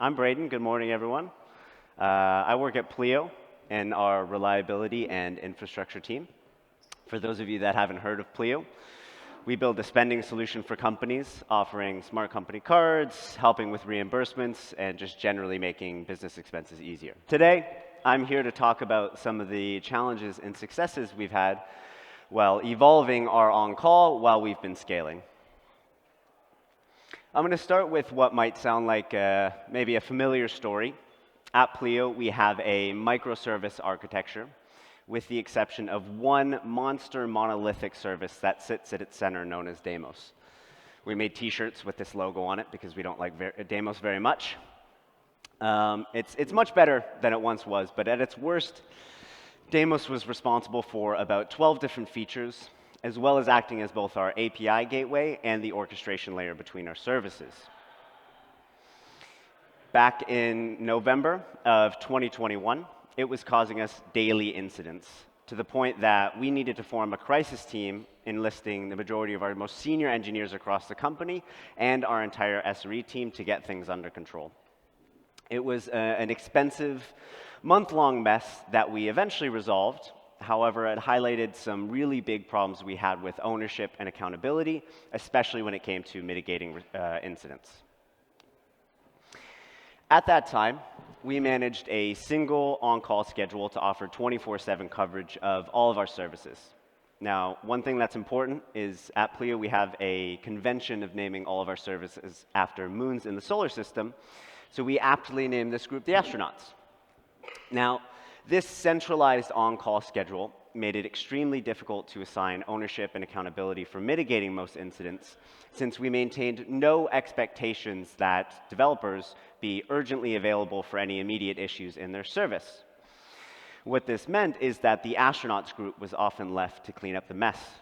I'm Braedon. Good morning, everyone. I work at Pleo in our reliability and infrastructure team. For those of you that haven't heard of Pleo, we build a spending solution for companies, offering smart company cards, helping with reimbursements, and just generally making business expenses easier. Today, I'm here to talk about some of the challenges and successes we've had while evolving our on-call while we've been scaling. I'm going to start with what might sound like maybe a familiar story. At Pleo, we have a microservice architecture, with the exception of one monster monolithic service that sits at its center, known as Deimos. We made T-shirts with this logo on it because we don't like Deimos very much. It's much better than it once was, but at its worst, Deimos was responsible for about 12 different features, as well as acting as both our API gateway and the orchestration layer between our services. Back in November of 2021, it was causing us daily incidents, to the point that we needed to form a crisis team, enlisting the majority of our most senior engineers across the company and our entire SRE team to get things under control. It was an expensive, month-long mess that we eventually resolved. However, it highlighted some really big problems we had with ownership and accountability, especially when it came to mitigating incidents. At that time, we managed a single on-call schedule to offer 24/7 coverage of all of our services. Now, one thing that's important is at Pleo, we have a convention of naming all of our services after moons in the solar system, so we aptly named this group the astronauts. Now, this centralized on-call schedule made it extremely difficult to assign ownership and accountability for mitigating most incidents, since we maintained no expectations that developers be urgently available for any immediate issues in their service. What this meant is that the astronauts group was often left to clean up the mess.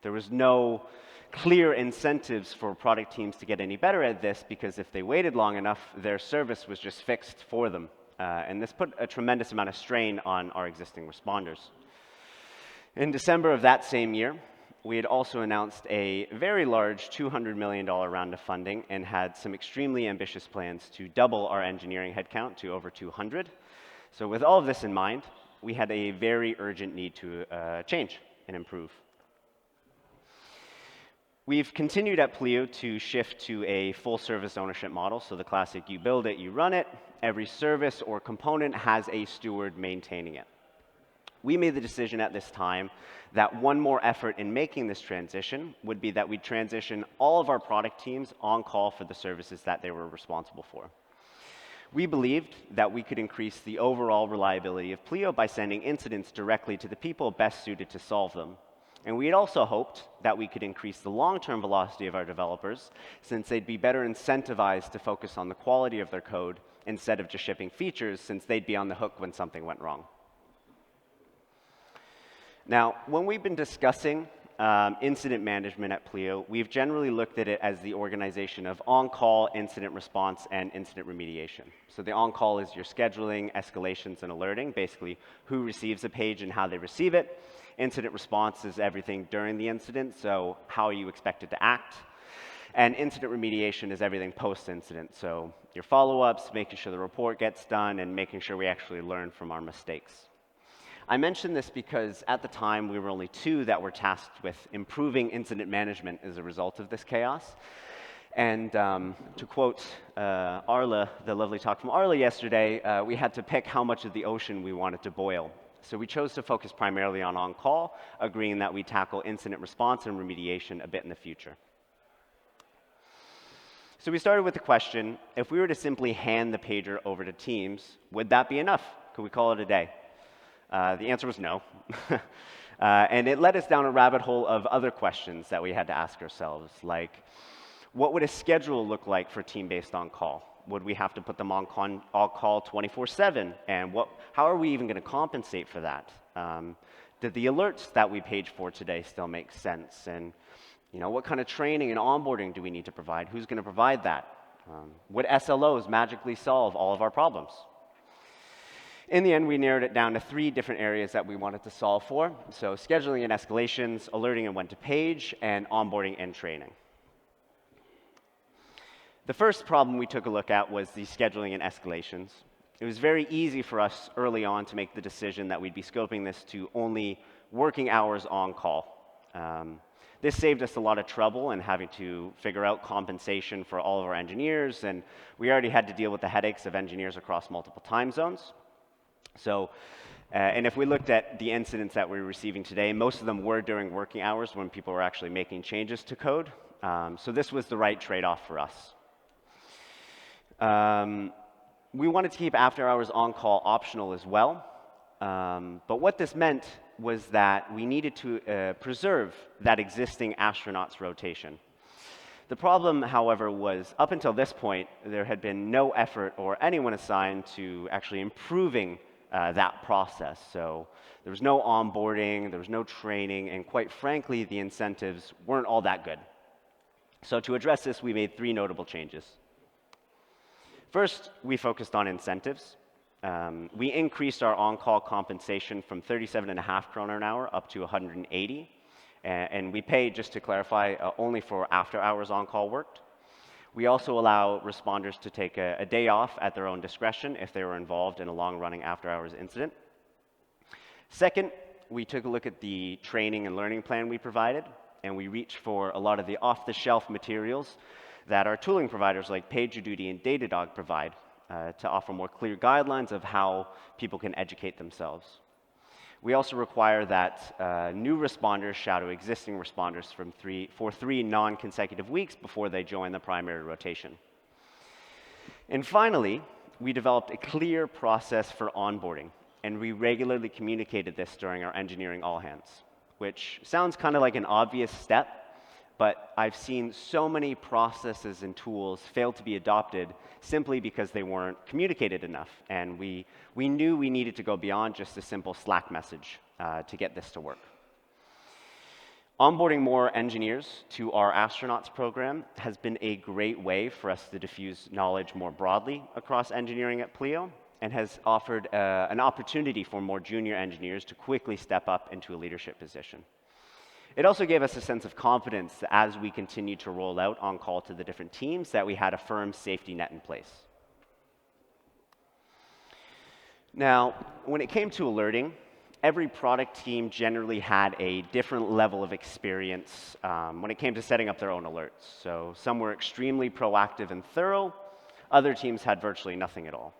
There was no clear incentives for product teams to get any better at this, because if they waited long enough, their service was just fixed for them. And this put a tremendous amount of strain on our existing responders. In December of that same year, we had also announced a very large $200 million round of funding and had some extremely ambitious plans to double our engineering headcount to over 200. So with all of this in mind, we had a very urgent need to change and improve. We've continued at Pleo to shift to a full service ownership model, so the classic you build it, you run it. Every service or component has a steward maintaining it. We made the decision at this time that one more effort in making this transition would be that we'd transition all of our product teams on call for the services that they were responsible for. We believed that we could increase the overall reliability of Pleo by sending incidents directly to the people best suited to solve them. And we had also hoped that we could increase the long-term velocity of our developers, since they'd be better incentivized to focus on the quality of their code instead of just shipping features, since they'd be on the hook when something went wrong. Now, when we've been discussing incident management at Pleo, we've generally looked at it as the organization of on-call, incident response, and incident remediation. So the on-call is your scheduling, escalations, and alerting, basically who receives a page and how they receive it. Incident response is everything during the incident, so how are you expected to act? And incident remediation is everything post-incident, so your follow-ups, making sure the report gets done, and making sure we actually learn from our mistakes. I mention this because at the time, we were only two that were tasked with improving incident management as a result of this chaos. And to quote Arla, the lovely talk from Arla yesterday, we had to pick how much of the ocean we wanted to boil. So we chose to focus primarily on on-call, agreeing that we tackle incident response and remediation a bit in the future. So we started with the question, if we were to simply hand the pager over to teams, would that be enough? Could we call it a day? The answer was no. And it led us down a rabbit hole of other questions that we had to ask ourselves, like, what would a schedule look like for team-based on-call? Would we have to put them on call 24/7? And how are we even going to compensate for that? Did the alerts that we page for today still make sense? And what kind of training and onboarding do we need to provide? Who's going to provide that? Would SLOs magically solve all of our problems? In the end, we narrowed it down to 3 different areas that we wanted to solve for. So scheduling and escalations, alerting and when to page, and onboarding and training. The first problem we took a look at was the scheduling and escalations. It was very easy for us early on to make the decision that we'd be scoping this to only working hours on call. This saved us a lot of trouble in having to figure out compensation for all of our engineers, and we already had to deal with the headaches of engineers across multiple time zones. So, and if we looked at the incidents that we were receiving today, most of them were during working hours when people were actually making changes to code. So this was the right trade-off for us. We wanted to keep after-hours on-call optional as well. But what this meant was that we needed to preserve that existing astronauts rotation. The problem, however, was up until this point, there had been no effort or anyone assigned to actually improving that process. So there was no onboarding, there was no training, and quite frankly, the incentives weren't all that good. So to address this, we made 3 notable changes. First, we focused on incentives. We increased our on-call compensation from 37.5 kroner an hour up to 180. And we pay, just to clarify, only for after-hours on-call worked. We also allow responders to take a day off at their own discretion if they were involved in a long-running after-hours incident. Second, we took a look at the training and learning plan we provided, and we reached for a lot of the off-the-shelf materials that our tooling providers like PagerDuty and Datadog provide to offer more clear guidelines of how people can educate themselves. We also require that new responders shadow existing responders for 3 non-consecutive weeks before they join the primary rotation. And finally, we developed a clear process for onboarding, and we regularly communicated this during our engineering all-hands, which sounds kind of like an obvious step, but I've seen so many processes and tools fail to be adopted simply because they weren't communicated enough. And we knew we needed to go beyond just a simple Slack message to get this to work. Onboarding more engineers to our astronauts program has been a great way for us to diffuse knowledge more broadly across engineering at Pleo, and has offered an opportunity for more junior engineers to quickly step up into a leadership position. It also gave us a sense of confidence as we continued to roll out on-call to the different teams that we had a firm safety net in place. Now, when it came to alerting, every product team generally had a different level of experience when it came to setting up their own alerts. So some were extremely proactive and thorough, other teams had virtually nothing at all.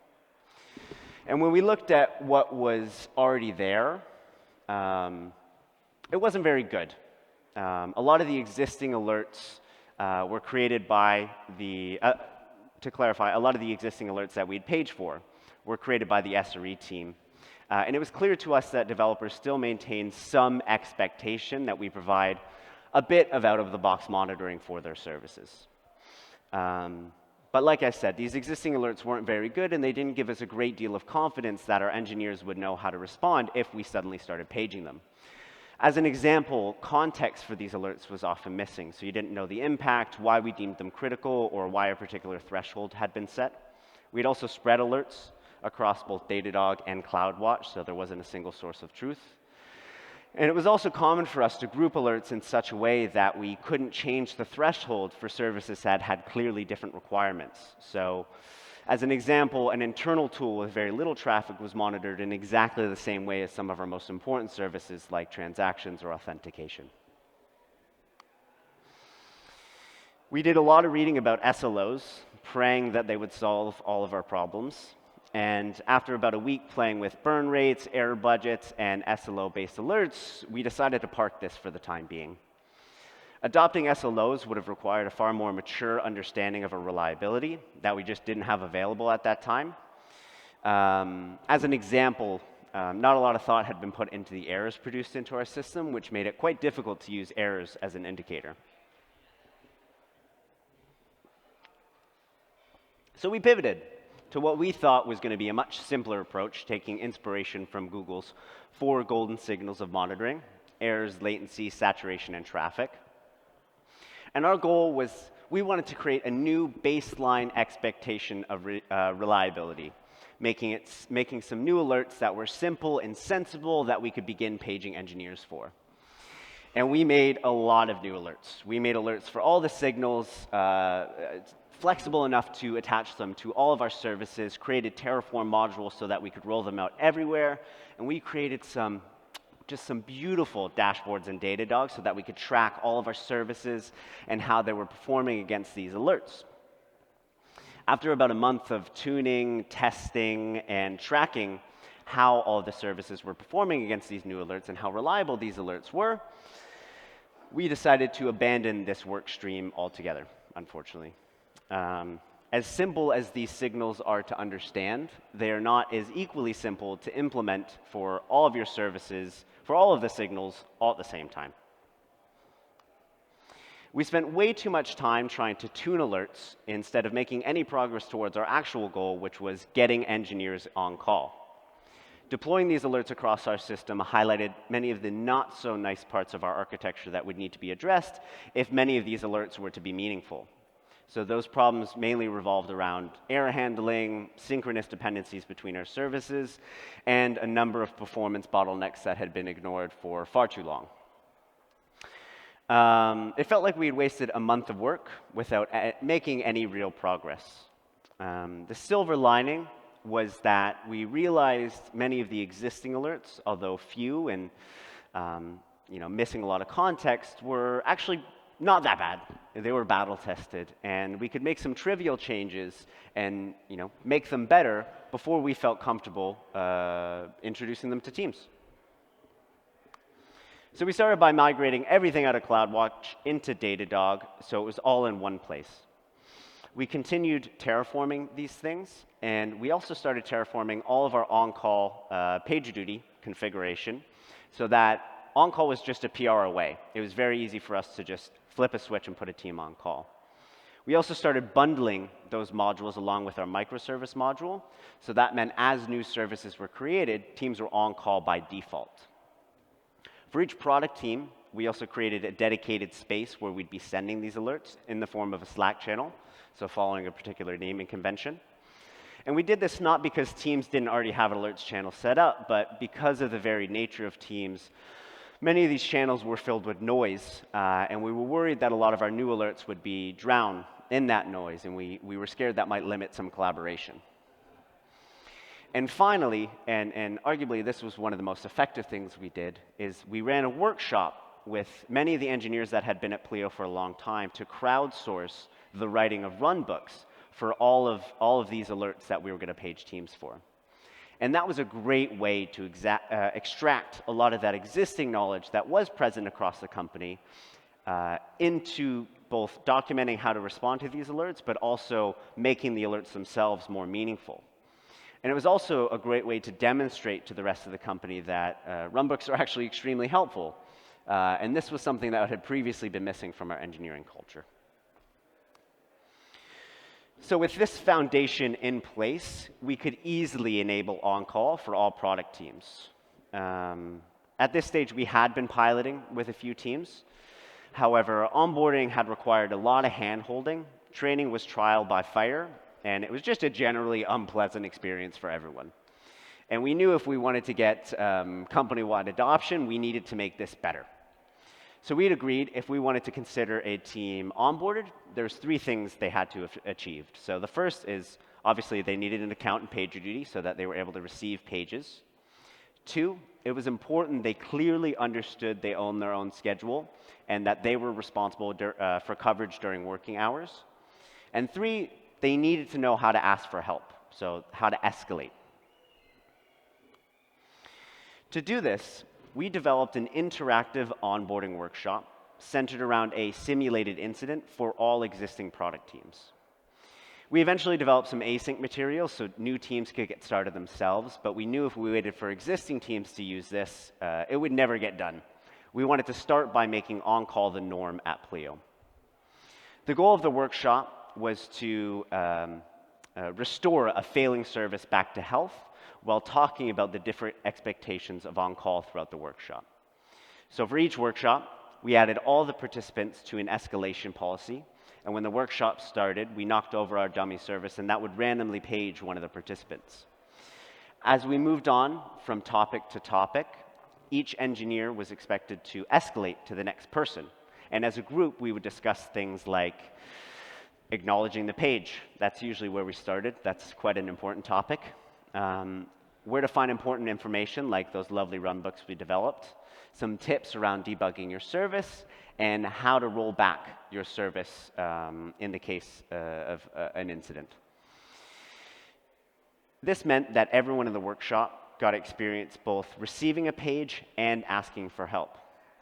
And when we looked at what was already there, it wasn't very good. A lot of the existing alerts were created by the, to clarify, a lot of the existing alerts that we'd paged for were created by the SRE team. And it was clear to us that developers still maintain some expectation that we provide a bit of out-of-the-box monitoring for their services. But like I said, these existing alerts weren't very good, and they didn't give us a great deal of confidence that our engineers would know how to respond if we suddenly started paging them. As an example, context for these alerts was often missing, so you didn't know the impact, why we deemed them critical, or why a particular threshold had been set. We'd also spread alerts across both Datadog and CloudWatch, so there wasn't a single source of truth. And it was also common for us to group alerts in such a way that we couldn't change the threshold for services that had clearly different requirements. So, as an example, an internal tool with very little traffic was monitored in exactly the same way as some of our most important services like transactions or authentication. We did a lot of reading about SLOs, praying that they would solve all of our problems. And after about a week playing with burn rates, error budgets, and SLO-based alerts, we decided to park this for the time being. Adopting SLOs would have required a far more mature understanding of our reliability that we just didn't have available at that time. As an example, not a lot of thought had been put into the errors produced into our system, which made it quite difficult to use errors as an indicator. So we pivoted to what we thought was going to be a much simpler approach, taking inspiration from Google's 4 golden signals of monitoring: errors, latency, saturation, and traffic. And our goal was, we wanted to create a new baseline expectation of reliability, making some new alerts that were simple and sensible that we could begin paging engineers for. And we made a lot of new alerts. We made alerts for all the signals, flexible enough to attach them to all of our services, created Terraform modules so that we could roll them out everywhere, and we created just some beautiful dashboards in Datadog so that we could track all of our services and how they were performing against these alerts. After about a month of tuning, testing, and tracking how all the services were performing against these new alerts and how reliable these alerts were, we decided to abandon this work stream altogether, unfortunately. As simple as these signals are to understand, they are not as equally simple to implement for all of your services, for all of the signals, all at the same time. We spent way too much time trying to tune alerts instead of making any progress towards our actual goal, which was getting engineers on call. Deploying these alerts across our system highlighted many of the not-so-nice parts of our architecture that would need to be addressed if many of these alerts were to be meaningful. So those problems mainly revolved around error handling, synchronous dependencies between our services, and a number of performance bottlenecks that had been ignored for far too long. It felt like we had wasted a month of work without making any real progress. The silver lining was that we realized many of the existing alerts, although few and missing a lot of context, were actually not that bad. They were battle tested, and we could make some trivial changes and make them better before we felt comfortable introducing them to teams. So we started by migrating everything out of CloudWatch into Datadog, so it was all in one place. We continued terraforming these things, and we also started terraforming all of our on-call PagerDuty configuration so that on-call was just a PR away. It was very easy for us to just flip a switch and put a team on call. We also started bundling those modules along with our microservice module, so that meant as new services were created, teams were on call by default. For each product team, we also created a dedicated space where we'd be sending these alerts in the form of a Slack channel, so following a particular naming convention. And we did this not because teams didn't already have an alerts channel set up, but because of the very nature of teams. Many of these channels were filled with noise, and we were worried that a lot of our new alerts would be drowned in that noise, and we were scared that might limit some collaboration. And finally, and arguably this was one of the most effective things we did, is we ran a workshop with many of the engineers that had been at Pleo for a long time to crowdsource the writing of runbooks for all of these alerts that we were going to page teams for. And that was a great way to extract a lot of that existing knowledge that was present across the company into both documenting how to respond to these alerts, but also making the alerts themselves more meaningful. And it was also a great way to demonstrate to the rest of the company that runbooks are actually extremely helpful. And this was something that had previously been missing from our engineering culture. So with this foundation in place, we could easily enable on-call for all product teams. At this stage, we had been piloting with a few teams. However, onboarding had required a lot of hand-holding. Training was trial by fire, and it was just a generally unpleasant experience for everyone. And we knew if we wanted to get company-wide adoption, we needed to make this better. So we had agreed if we wanted to consider a team onboarded, there's 3 things they had to have achieved. So the first is, obviously, they needed an account in PagerDuty so that they were able to receive pages. 2, it was important they clearly understood they owned their own schedule and that they were responsible for coverage during working hours. And 3, they needed to know how to ask for help, so how to escalate. To do this, we developed an interactive onboarding workshop centered around a simulated incident for all existing product teams. We eventually developed some async materials so new teams could get started themselves, but we knew if we waited for existing teams to use this, it would never get done. We wanted to start by making on-call the norm at Pleo. The goal of the workshop was to restore a failing service back to health while talking about the different expectations of on-call throughout the workshop. So for each workshop, we added all the participants to an escalation policy, and when the workshop started, we knocked over our dummy service, and that would randomly page one of the participants. As we moved on from topic to topic, each engineer was expected to escalate to the next person. And as a group, we would discuss things like acknowledging the page. That's usually where we started. That's quite an important topic. Where to find important information, like those lovely runbooks we developed. Some tips around debugging your service, and how to roll back your service in the case of an incident. This meant that everyone in the workshop got experience both receiving a page and asking for help.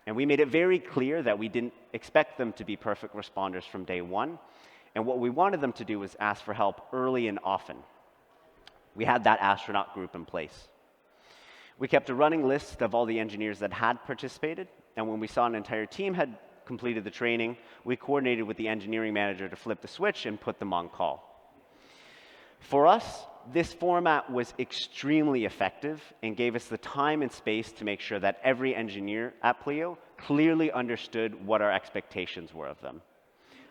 And we made it very clear that we didn't expect them to be perfect responders from day one, and what we wanted them to do was ask for help early and often. We had that astronaut group in place. We kept a running list of all the engineers that had participated, and when we saw an entire team had completed the training, we coordinated with the engineering manager to flip the switch and put them on call. For us, this format was extremely effective and gave us the time and space to make sure that every engineer at Pleo clearly understood what our expectations were of them.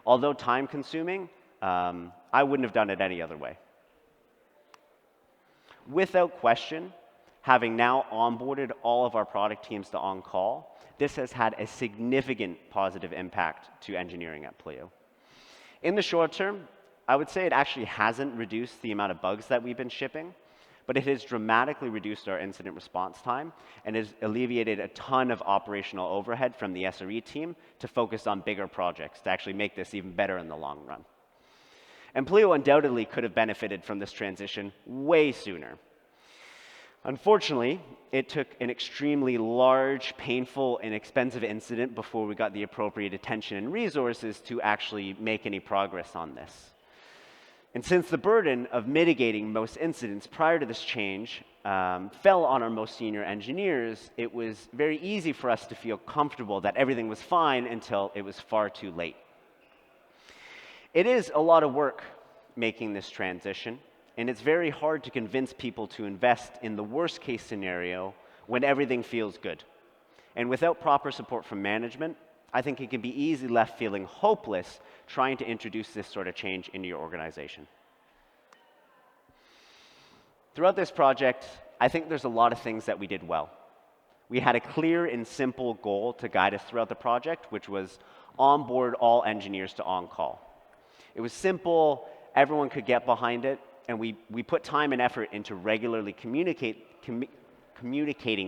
Although time-consuming, I wouldn't have done it any other way. Without question, having now onboarded all of our product teams to on-call, this has had a significant positive impact to engineering at Pleo. In the short term, I would say it actually hasn't reduced the amount of bugs that we've been shipping, but it has dramatically reduced our incident response time and has alleviated a ton of operational overhead from the SRE team to focus on bigger projects to actually make this even better in the long run. And Pleo undoubtedly could have benefited from this transition way sooner. Unfortunately, it took an extremely large, painful, and expensive incident before we got the appropriate attention and resources to actually make any progress on this. And since the burden of mitigating most incidents prior to this change fell on our most senior engineers, it was very easy for us to feel comfortable that everything was fine until it was far too late. It is a lot of work making this transition, and it's very hard to convince people to invest in the worst case scenario when everything feels good. And without proper support from management, I think it can be easily left feeling hopeless trying to introduce this sort of change into your organization. Throughout this project, I think there's a lot of things that we did well. We had a clear and simple goal to guide us throughout the project, which was onboard all engineers to on-call. It was simple, everyone could get behind it, and we put time and effort into regularly communicating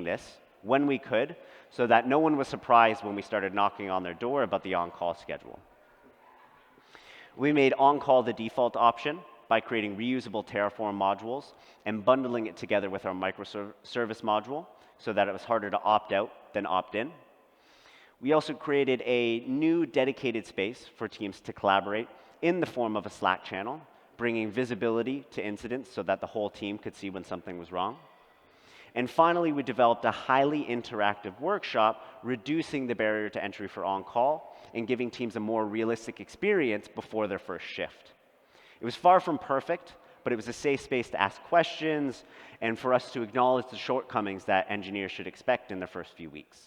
this when we could, so that no one was surprised when we started knocking on their door about the on-call schedule. We made on-call the default option by creating reusable Terraform modules and bundling it together with our microservice module so that it was harder to opt out than opt in. We also created a new dedicated space for teams to collaborate in the form of a Slack channel, bringing visibility to incidents so that the whole team could see when something was wrong. And finally, we developed a highly interactive workshop, reducing the barrier to entry for on-call and giving teams a more realistic experience before their first shift. It was far from perfect, but it was a safe space to ask questions and for us to acknowledge the shortcomings that engineers should expect in the first few weeks.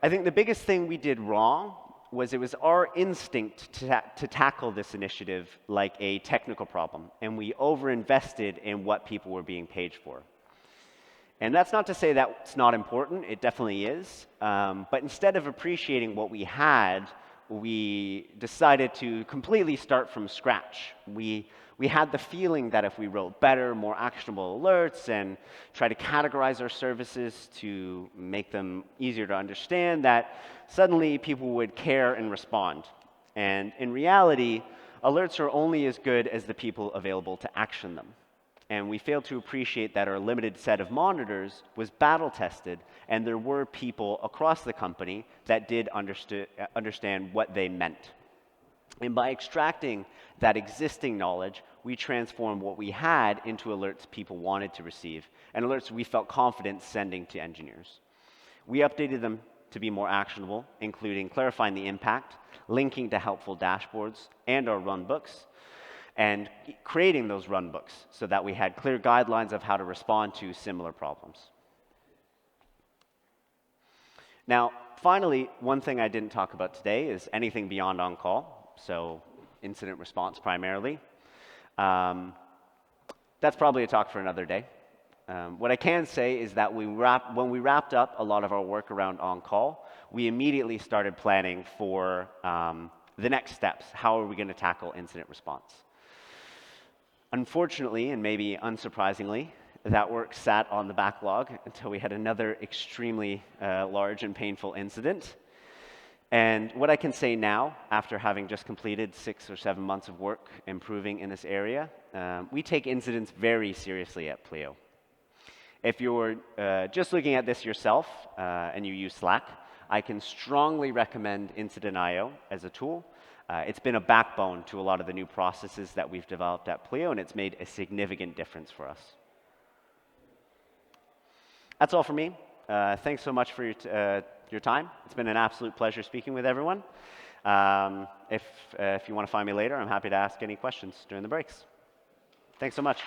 I think the biggest thing we did wrong was it was our instinct to tackle this initiative like a technical problem, and we overinvested in what people were being paid for. And that's not to say that's not important, it definitely is, but instead of appreciating what we had, we decided to completely start from scratch. We had the feeling that if we wrote better, more actionable alerts and try to categorize our services to make them easier to understand, that suddenly people would care and respond. And in reality, alerts are only as good as the people available to action them. And we failed to appreciate that our limited set of monitors was battle-tested, and there were people across the company that did understand what they meant. And by extracting that existing knowledge, we transformed what we had into alerts people wanted to receive, and alerts we felt confident sending to engineers. We updated them to be more actionable, including clarifying the impact, linking to helpful dashboards and our runbooks, and creating those runbooks so that we had clear guidelines of how to respond to similar problems. Now, finally, one thing I didn't talk about today is anything beyond on-call, so incident response primarily. That's probably a talk for another day. What I can say is that when we wrapped up a lot of our work around on-call, we immediately started planning for the next steps. How are we going to tackle incident response? Unfortunately, and maybe unsurprisingly, that work sat on the backlog until we had another extremely large and painful incident. And what I can say now, after having just completed 6 or 7 months of work improving in this area, we take incidents very seriously at Pleo. If you're just looking at this yourself and you use Slack, I can strongly recommend Incident.io as a tool. It's been a backbone to a lot of the new processes that we've developed at Pleo, and it's made a significant difference for us. That's all for me. Thanks so much for your time. It's been an absolute pleasure speaking with everyone. If you want to find me later, I'm happy to ask any questions during the breaks. Thanks so much.